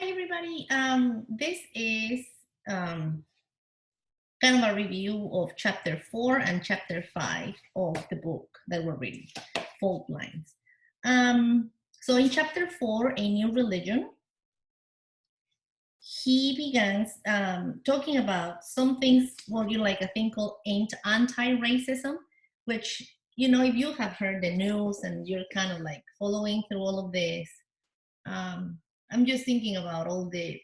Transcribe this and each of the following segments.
Hi, everybody. This is um, kind of a review of chapter 4 and chapter 5 of the book that we're reading, Fault Lines. So in chapter 4, A New Religion, he begins talking about some things, like a thing called anti-racism, which, if you have heard the news and you're kind of like following through all of this, I'm just thinking about all the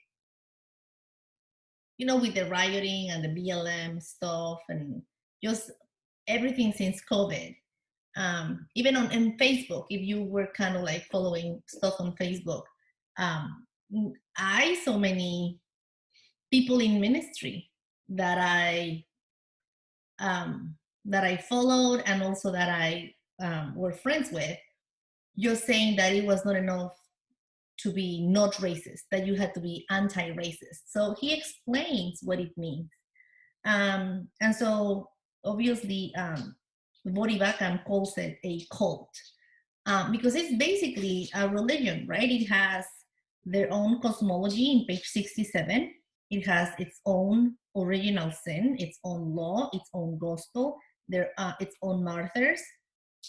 with the rioting and the BLM stuff and just everything since COVID. Even on Facebook, if you were kind of like following stuff on Facebook, um, I so many people in ministry that um, I followed and also that I were friends with, just saying that it was not enough to be not racist, that you had to be anti-racist. So he explains what it means. And so obviously, Voddie Baucham calls it a cult because it's basically a religion, right? It has their own cosmology in page 67. It has its own original sin, its own law, its own gospel, its own martyrs,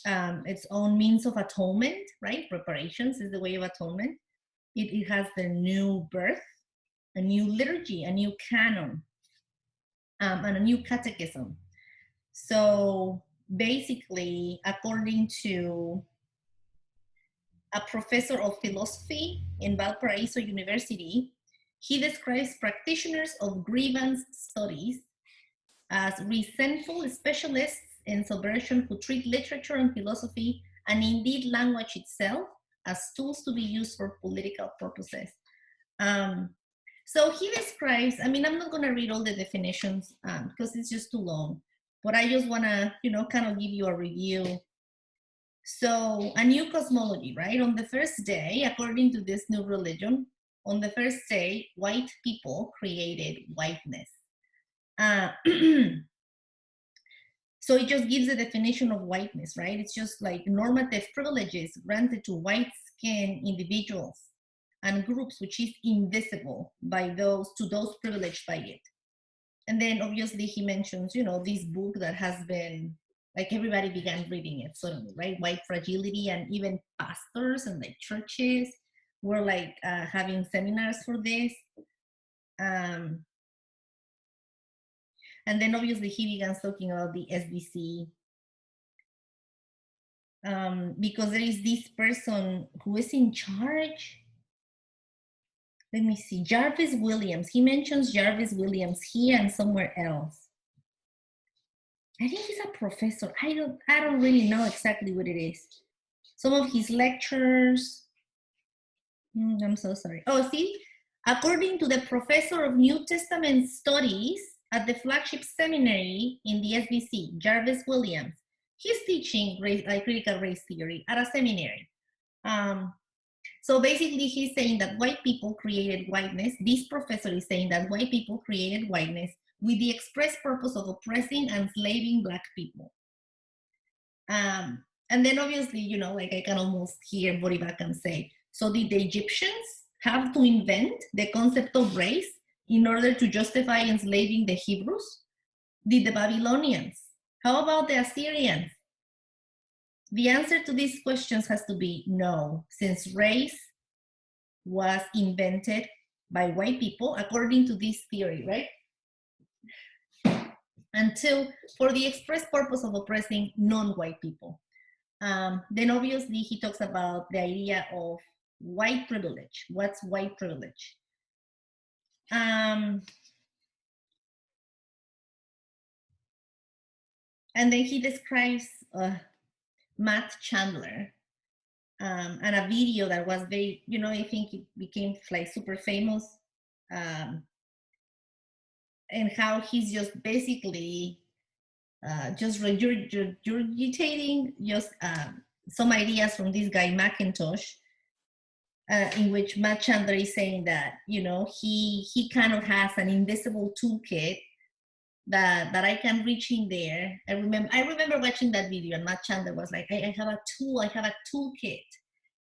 its own means of atonement, right? Reparations is the way of atonement. It has the new birth, a new liturgy, a new canon, and a new catechism. So basically, according to a professor of philosophy in Valparaiso University, he describes practitioners of grievance studies as resentful specialists in subversion who treat literature and philosophy, and indeed language itself, as tools to be used for political purposes. Um, so he describes, I'm not going to read all the definitions because it's just too long, but I just want to, kind of give you a review. So a new cosmology, right? On the first day, according to this new religion, on the first day, white people created whiteness. So it just gives a definition of whiteness, right? It's just like normative privileges granted to white-skinned individuals and groups, which is invisible to those privileged by it. And then obviously he mentions, this book that has been, like, everybody began reading it suddenly, right? White Fragility, and even pastors and like churches were like having seminars for this. And then obviously he began talking about the SBC, because there is this person who is in charge. Let me see, Jarvis Williams. He mentions Jarvis Williams here and somewhere else. I think he's a professor. I don't really know exactly what it is. Some of his lectures. I'm so sorry. Oh, see, according to the professor of New Testament studies at the flagship seminary in the SBC, Jarvis Williams, he's teaching critical race theory at a seminary. So basically, he's saying that white people created whiteness. This professor is saying that white people created whiteness with the express purpose of oppressing and enslaving Black people. And then obviously, like I can almost hear Voddie Baucham say, so did the Egyptians have to invent the concept of race in order to justify enslaving the Hebrews? Did the Babylonians? How about the Assyrians? The answer to these questions has to be no, since race was invented by white people according to this theory, right? Until for the express purpose of oppressing non-white people. Then obviously he talks about the idea of white privilege. What's white privilege? And then he describes Matt Chandler and a video that was very, I think it became like super famous, and how he's just basically just regurgitating just some ideas from this guy McIntosh, in which Matt Chandler is saying that, he kind of has an invisible toolkit that I can reach in there. I remember watching that video, and Matt Chandler was like, I have a toolkit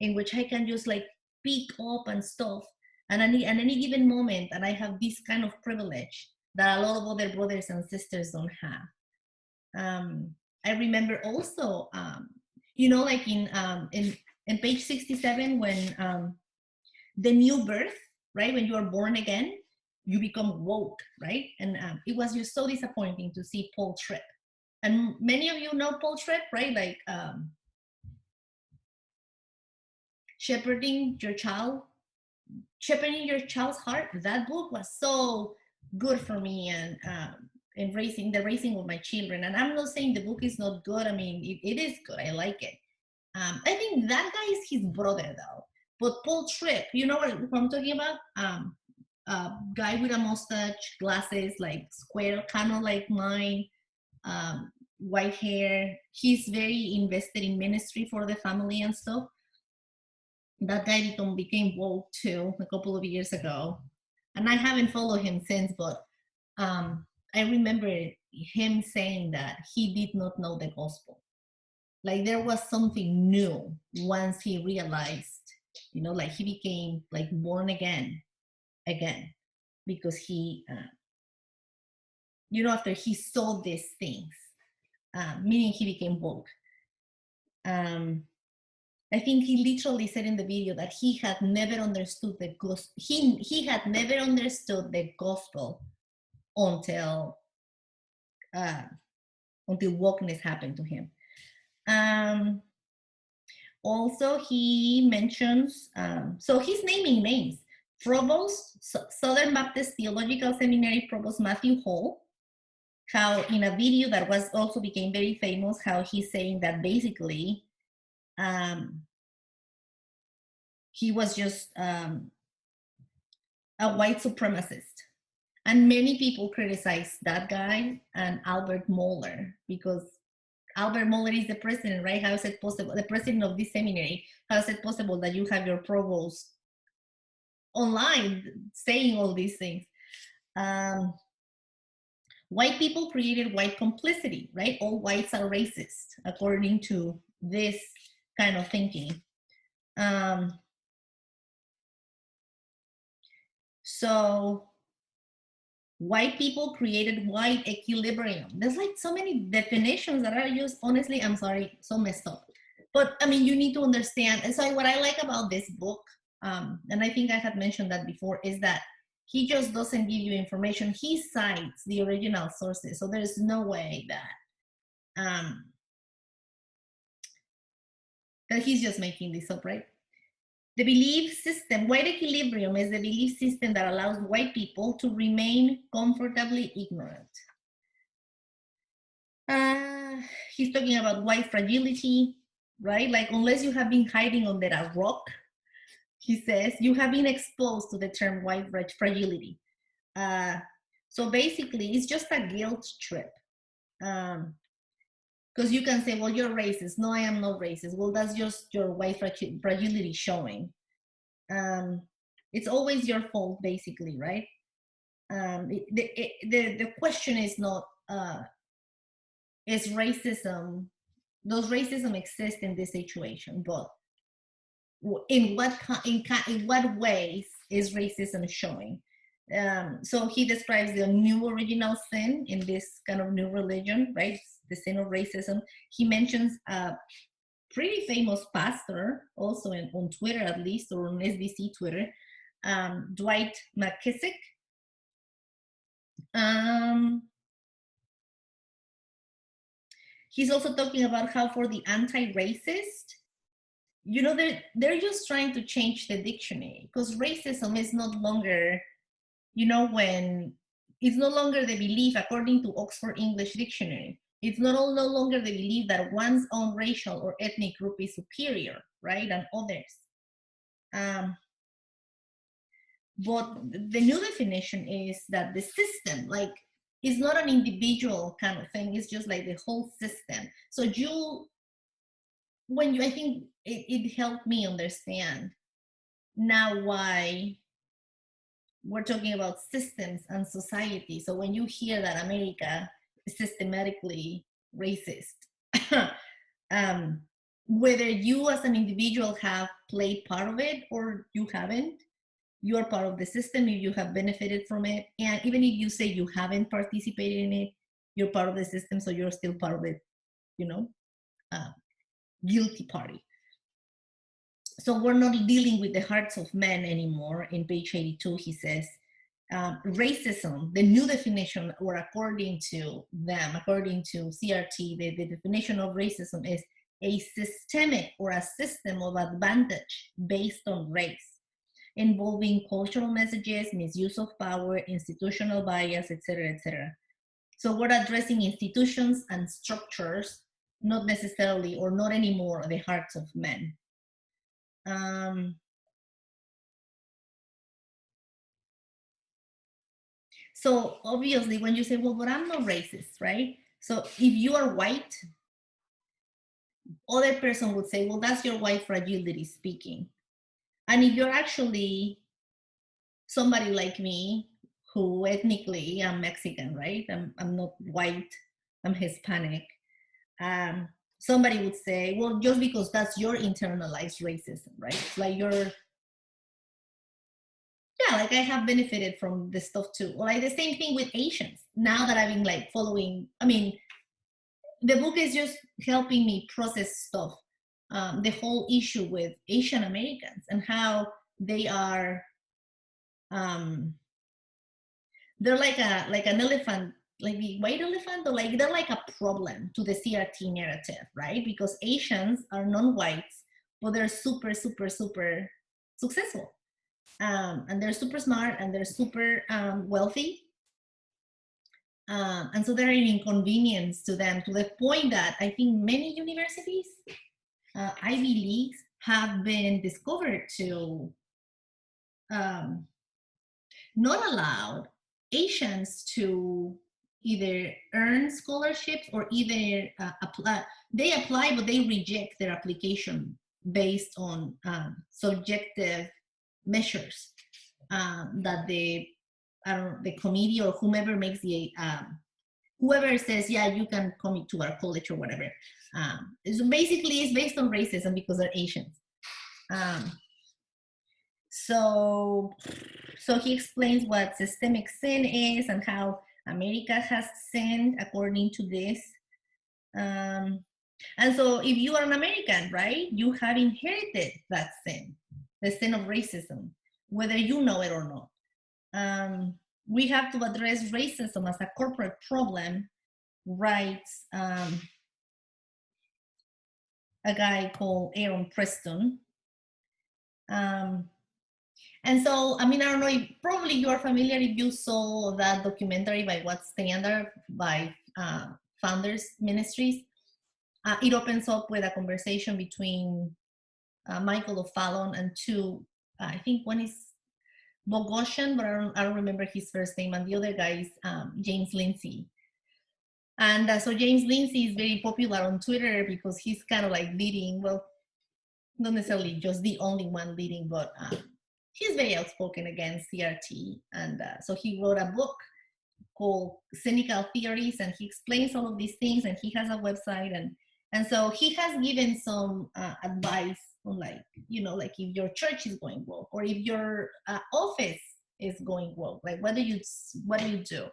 in which I can just like pick up and stuff. And at any given moment, and I have this kind of privilege that a lot of other brothers and sisters don't have. I remember also, like in page 67, when the new birth, right? When you are born again, you become woke, right? And it was just so disappointing to see Paul Tripp. And many of you know Paul Tripp, right? Like shepherding your child's heart. That book was so good for me, and in the raising of my children. And I'm not saying the book is not good. I mean, it is good. I like it. I think that guy is his brother, though. But Paul Tripp, you know what I'm talking about? A guy with a mustache, glasses, like square, kind of like mine, white hair. He's very invested in ministry for the family and stuff. That guy became woke too a couple of years ago, and I haven't followed him since. But I remember him saying that he did not know the gospel. Like there was something new once he realized, like he became like born again, because he, after he saw these things, meaning he became woke. I think he literally said in the video that he had never understood the gospel. He had never understood the gospel until wokeness happened to him. Also, he mentions, so he's naming names. Provost, Southern Baptist Theological Seminary Provost Matthew Hall, how in a video that was also became very famous, how he's saying that basically he was just a white supremacist. And many people criticize that guy and Albert Mohler, because Albert Mohler is the president, right? How is it possible? The president of this seminary, how is it possible that you have your provost online saying all these things? White people created white complicity, right? All whites are racist, according to this kind of thinking. So white people created white equilibrium. There's like so many definitions that are used, honestly, I'm sorry, so messed up. But I mean, you need to understand. And so what I like about this book, and I think I had mentioned that before, is that he just doesn't give you information. He cites the original sources. So there's no way that that he's just making this up, right? The belief system, white equilibrium, is the belief system that allows white people to remain comfortably ignorant. He's talking about white fragility, right? Like, unless you have been hiding under a rock, he says, you have been exposed to the term white fragility. So basically, it's just a guilt trip. Because you can say, well, you're racist. No, I am not racist. Well, that's just your white fragility showing. It's always your fault, basically, right? The question is not, is racism, does racism exist in this situation? But in what ways is racism showing? So he describes the new original sin in this kind of new religion, right? The sin of racism. He mentions a pretty famous pastor, also on Twitter at least, or on SBC Twitter, Dwight McKissick. He's also talking about how for the anti-racist, they're just trying to change the dictionary, because racism is no longer, when it's no longer the belief, according to Oxford English Dictionary, it's no longer the belief that one's own racial or ethnic group is superior, right, than others. But the new definition is that the system, like, is not an individual kind of thing. It's just like the whole system. So I think it helped me understand now why we're talking about systems and society. So when you hear that America is systematically racist, whether you as an individual have played part of it or you haven't, you're part of the system if you have benefited from it. And even if you say you haven't participated in it, you're part of the system, so you're still part of it, you know, guilty party. So we're not dealing with the hearts of men anymore. In page 82, he says, racism, the new definition, or according to them, according to CRT, the definition of racism is a systemic or a system of advantage based on race, involving cultural messages, misuse of power, institutional bias, etc., etc. So we're addressing institutions and structures, not necessarily or not anymore the hearts of men. So obviously when you say, well, but I'm not racist, right? So if you are white, other person would say, well, that's your white fragility speaking. And if you're actually somebody like me, who ethnically I'm Mexican, right? I'm not white, I'm Hispanic. Somebody would say, well, just because that's your internalized racism, right? It's like you're, yeah, like I have benefited from this stuff too. Well, like the same thing with Asians. Now that I've been like following, I mean, the book is just helping me process stuff. The whole issue with Asian Americans and how they are, they're like an elephant, like the white elephant, or like they're like a problem to the CRT narrative, right? Because Asians are non-whites, but they're super, super, super successful. And they're super smart and they're super wealthy. And so they're an inconvenience to them, to the point that I think many universities, Ivy Leagues, have been discovered to not allow Asians to either earn scholarships or either apply. They apply, but they reject their application based on subjective measures that the committee or whomever makes the whoever says, yeah, you can come to our college or whatever. So basically, it's based on racism because they're Asians. So he explains what systemic sin is and how America has sinned according to this. And so if you are an American, right, you have inherited that sin, the sin of racism, whether you know it or not. We have to address racism as a corporate problem, writes a guy called Aaron Preston. And so, I mean, I don't know if probably you are familiar if you saw that documentary by What's Standard by Founders Ministries. It opens up with a conversation between Michael O'Fallon and two, I think one is Baucham, but I don't remember his first name, and the other guy is James Lindsay. And so James Lindsay is very popular on Twitter because he's kind of like leading, well, not necessarily just the only one leading, but he's very outspoken against CRT. And so he wrote a book called Cynical Theories, and he explains all of these things, and he has a website. And so he has given some advice on, like, you know, like if your church is going woke, or if your office is going woke, like what do you do?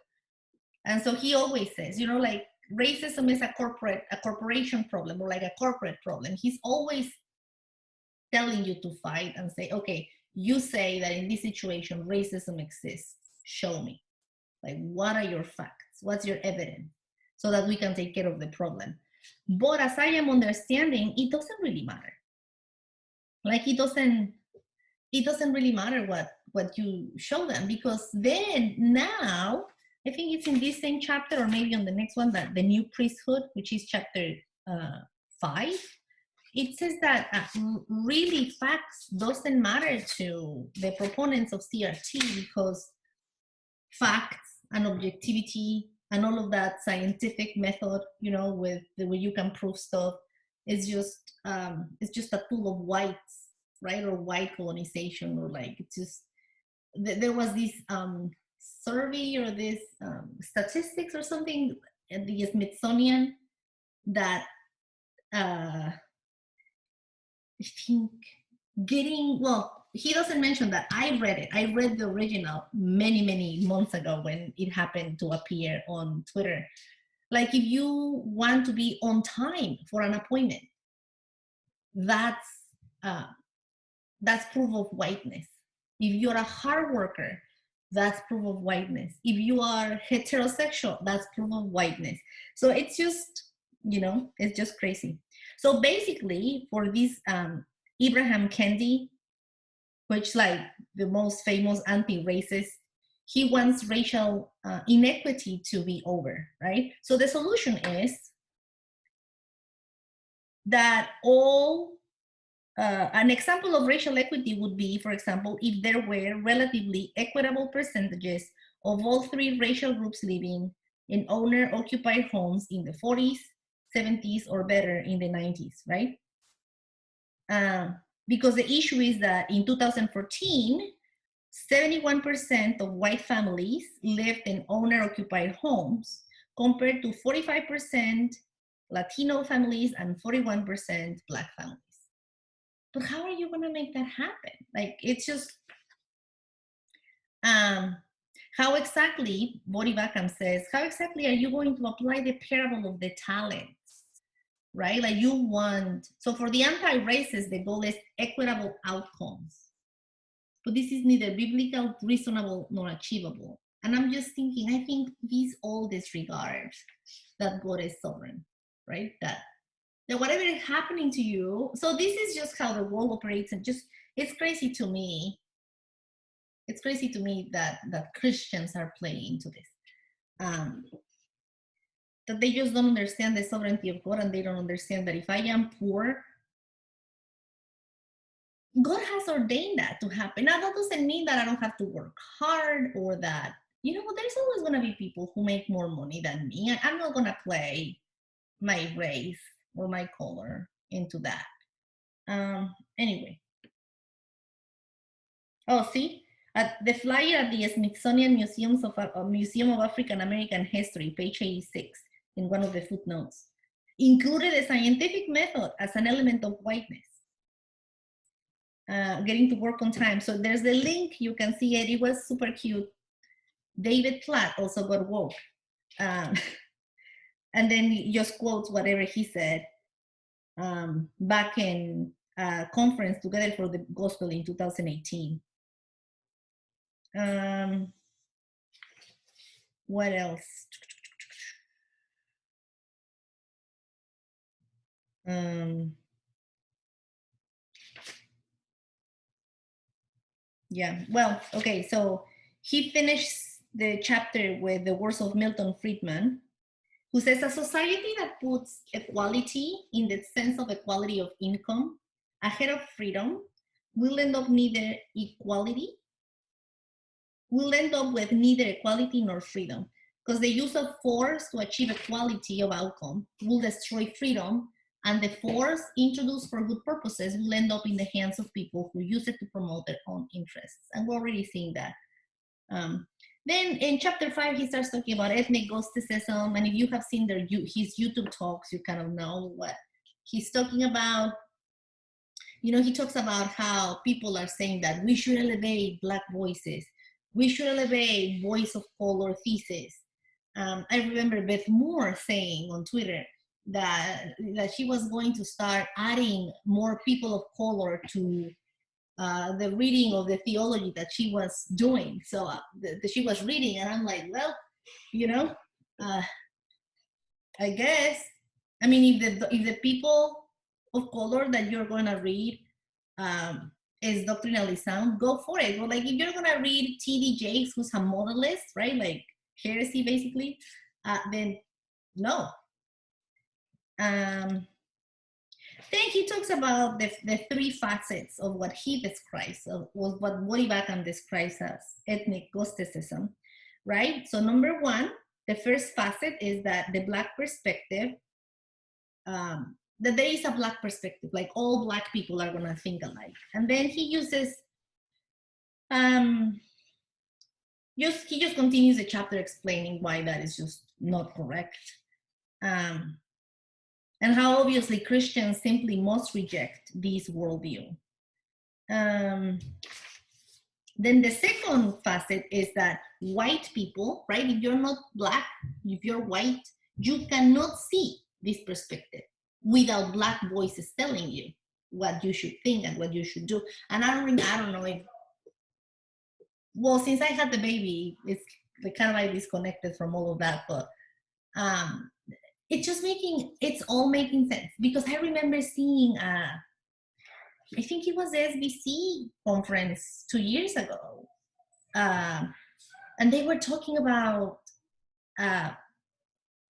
And so he always says, you know, like racism is a corporation problem, or like a corporate problem. He's always telling you to fight and say, okay, you say that in this situation racism exists, show me, like what are your facts, what's your evidence, so that we can take care of the problem. But as I am understanding, it doesn't really matter. Like it doesn't really matter what you show them, because then now I think it's in this same chapter, or maybe on the next one, that the new priesthood, which is chapter 5, it says that really facts doesn't matter to the proponents of CRT, because facts and objectivity and all of that scientific method, you know, with the way you can prove stuff, is just it's just a tool of whites, right? Or white colonization, or like it's just there was this survey or this statistics or something at the Smithsonian that I think he doesn't mention that. I read it. I read the original many months ago when it happened to appear on Twitter. Like, if you want to be on time for an appointment, that's uh, that's proof of whiteness. If you're a hard worker, that's proof of whiteness. If you are heterosexual, that's proof of whiteness. So it's just, it's just crazy. So basically, for this Ibrahim Kendi, which like the most famous anti-racist, he wants racial inequity to be over, right? So the solution is that an example of racial equity would be, for example, if there were relatively equitable percentages of all three racial groups living in owner-occupied homes in the 40s, 70s, or better in the 90s, right? Because the issue is that in 2014, 71% of white families lived in owner-occupied homes, compared to 45% Latino families and 41% Black families. But how are you going to make that happen? Like, it's just, how exactly, Voddie Baucham says, how exactly are you going to apply the parable of the talents, right? Like, you want, so for the anti-racists, the goal is equitable outcomes. But this is neither biblical, reasonable, nor achievable. And I'm just thinking, I think these all disregard that God is sovereign, right? That whatever is happening to you, so this is just how the world operates, and just, it's crazy to me. It's crazy to me that Christians are playing into this. That they just don't understand the sovereignty of God, and they don't understand that if I am poor, God has ordained that to happen. Now, that doesn't mean that I don't have to work hard, or that, there's always going to be people who make more money than me. I'm not going to play my race or my color into that. Anyway. Oh, see? The flyer at the Smithsonian Museum of African American History, page 86, in one of the footnotes, included a scientific method as an element of whiteness. Getting to work on time. So there's the link. You can see it. It was super cute. David Platt also got woke. And then he just quotes whatever he said back in conference Together for the Gospel in 2018. What else? Yeah, well, okay, so he finished the chapter with the words of Milton Friedman, who says, a society that puts equality in the sense of equality of income ahead of freedom will end up with neither equality nor freedom, because the use of force to achieve equality of outcome will destroy freedom, and the force introduced for good purposes will end up in the hands of people who use it to promote their own interests. And we're already seeing that. Then in chapter 5, he starts talking about ethnic Gnosticism. And if you have seen his YouTube talks, you kind of know what he's talking about. He talks about how people are saying that we should elevate Black voices. We should elevate voice of color thesis. I remember Beth Moore saying on Twitter that she was going to start adding more people of color to the reading of the theology that she was doing. So she was reading, and I'm like, well, I guess. I mean, if the people of color that you're going to read is doctrinally sound, go for it. But like, if you're going to read T.D. Jakes, who's a modalist, right, like heresy basically, then no. Then he talks about the three facets of what he describes, of what Voddie Baucham describes as ethnic Gnosticism, right? So number one, the first facet is that the Black perspective, that there is a Black perspective, like all Black people are going to think alike. And then he uses, he just continues the chapter explaining why that is just not correct. And how obviously Christians simply must reject this worldview. Then the second facet is that white people, right? If you're not black, if you're white, you cannot see this perspective without black voices telling you what you should think and what you should do. And I don't know if, well, since I had the baby, it's kind of like disconnected from all of that, but um, it's all making sense, because I remember seeing, I think it was the SBC conference 2 years ago, uh, and they were talking about uh,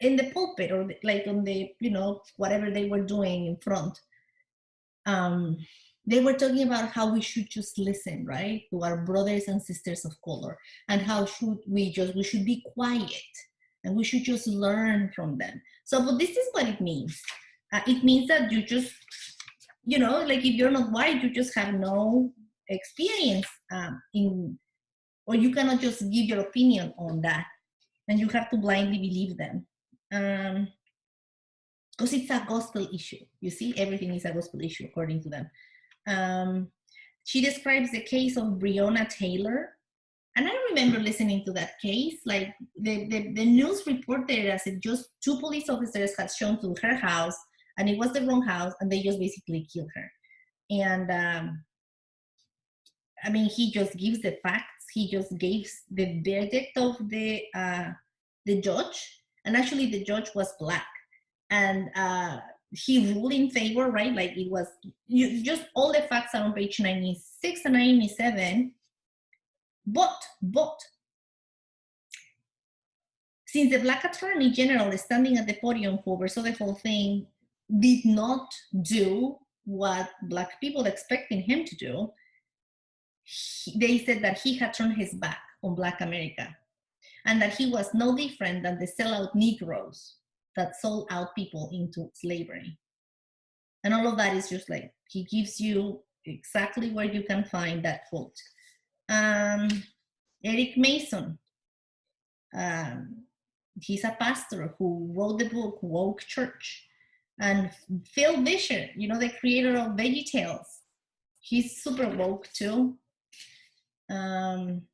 in the pulpit, or like on the, whatever they were doing in front. They were talking about how we should just listen, right, to our brothers and sisters of color, and how we should be quiet, and we should just learn from them. So, but this is what it means. It means that you just, like if you're not white, you just have no experience or you cannot just give your opinion on that, and you have to blindly believe them. Because it's a gospel issue. You see, everything is a gospel issue according to them. She describes the case of Breonna Taylor, and I remember listening to that case. Like the news reported it as if just 2 police officers had shown to her house, and it was the wrong house, and they just basically killed her. And I mean, he just gives the facts. He just gives the verdict of the judge, and actually the judge was black, and he ruled in favor, right? Like it was just all the facts are on page 96 and 97. But since the black attorney general is standing at the podium who oversaw the whole thing did not do what black people expecting him to do, they said that he had turned his back on Black America, and that he was no different than the sellout Negroes that sold out people into slavery. And all of that is just like, he gives you exactly where you can find that quote. Eric Mason, he's a pastor who wrote the book Woke Church. And Phil Vischer, the creator of VeggieTales, he's super woke too. And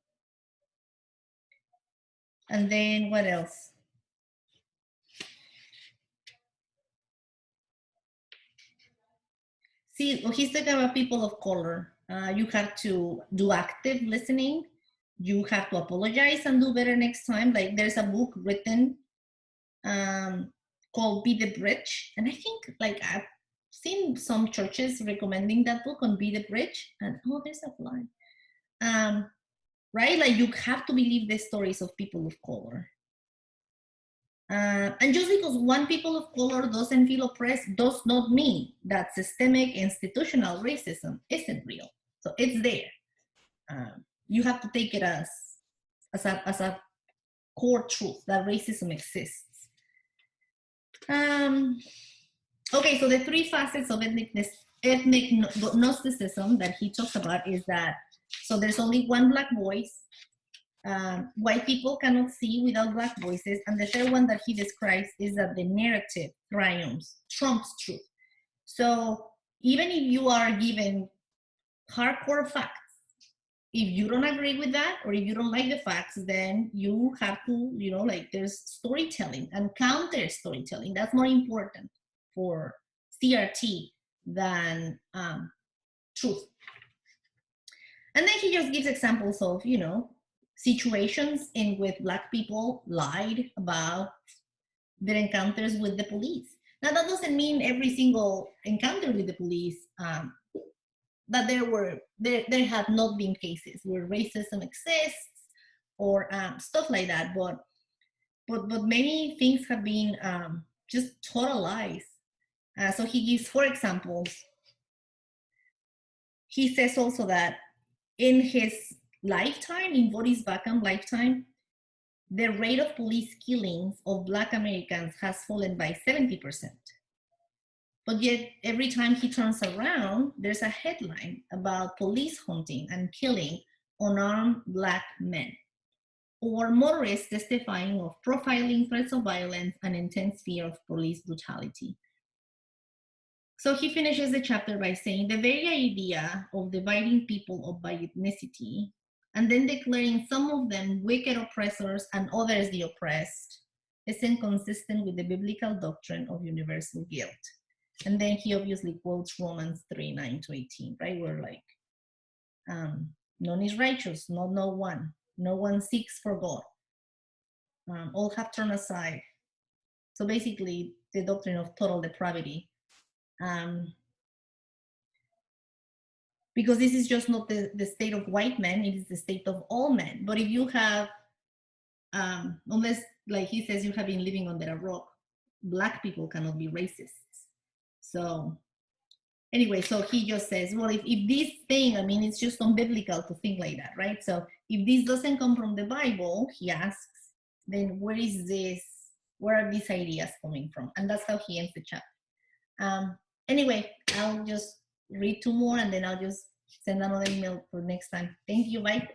then what else? See, well, he's talking about people of color. You have to do active listening. You have to apologize and do better next time. Like there's a book written called Be the Bridge. And I think like I've seen some churches recommending that book on Be the Bridge. And oh, there's a fly. Right? Like you have to believe the stories of people of color. And just because one people of color doesn't feel oppressed does not mean that systemic institutional racism isn't real. So it's there. You have to take it as a core truth that racism exists. Okay, so the 3 facets of ethnic Gnosticism that he talks about is that, so there's only one black voice. White people cannot see without black voices. And the third one that he describes is that the narrative trumps truth. So even if you are given hardcore facts, if you don't agree with that, or if you don't like the facts, then you have to, like there's storytelling and counter storytelling. That's more important for CRT than truth. And then he just gives examples of, situations in which black people lied about their encounters with the police. Now that doesn't mean every single encounter with the police that there have not been cases where racism exists or stuff like that, but many things have been just total lies. So he gives 4 examples. He says also that in his lifetime, in Voddie's Baucham lifetime, the rate of police killings of Black Americans has fallen by 70%. But yet, every time he turns around, there's a headline about police hunting and killing unarmed Black men, or motorists testifying of profiling, threats of violence, and intense fear of police brutality. So he finishes the chapter by saying the very idea of dividing people up by ethnicity and then declaring some of them wicked oppressors and others the oppressed is inconsistent with the biblical doctrine of universal guilt. And then he obviously quotes Romans 3:9-18, right? Where like, none is righteous, not no one. No one seeks for God. All have turned aside. So basically, the doctrine of total depravity. Because this is just not the state of white men, it is the state of all men. But if you have, unless, like he says, you have been living under a rock, Black people cannot be racists. So anyway, so he just says, well, if this thing, I mean, it's just unbiblical to think like that, right? So if this doesn't come from the Bible, he asks, then where are these ideas coming from? And that's how he ends the chapter. Anyway, I'll just read two more and then I'll just send another email for next time. Thank you, bye.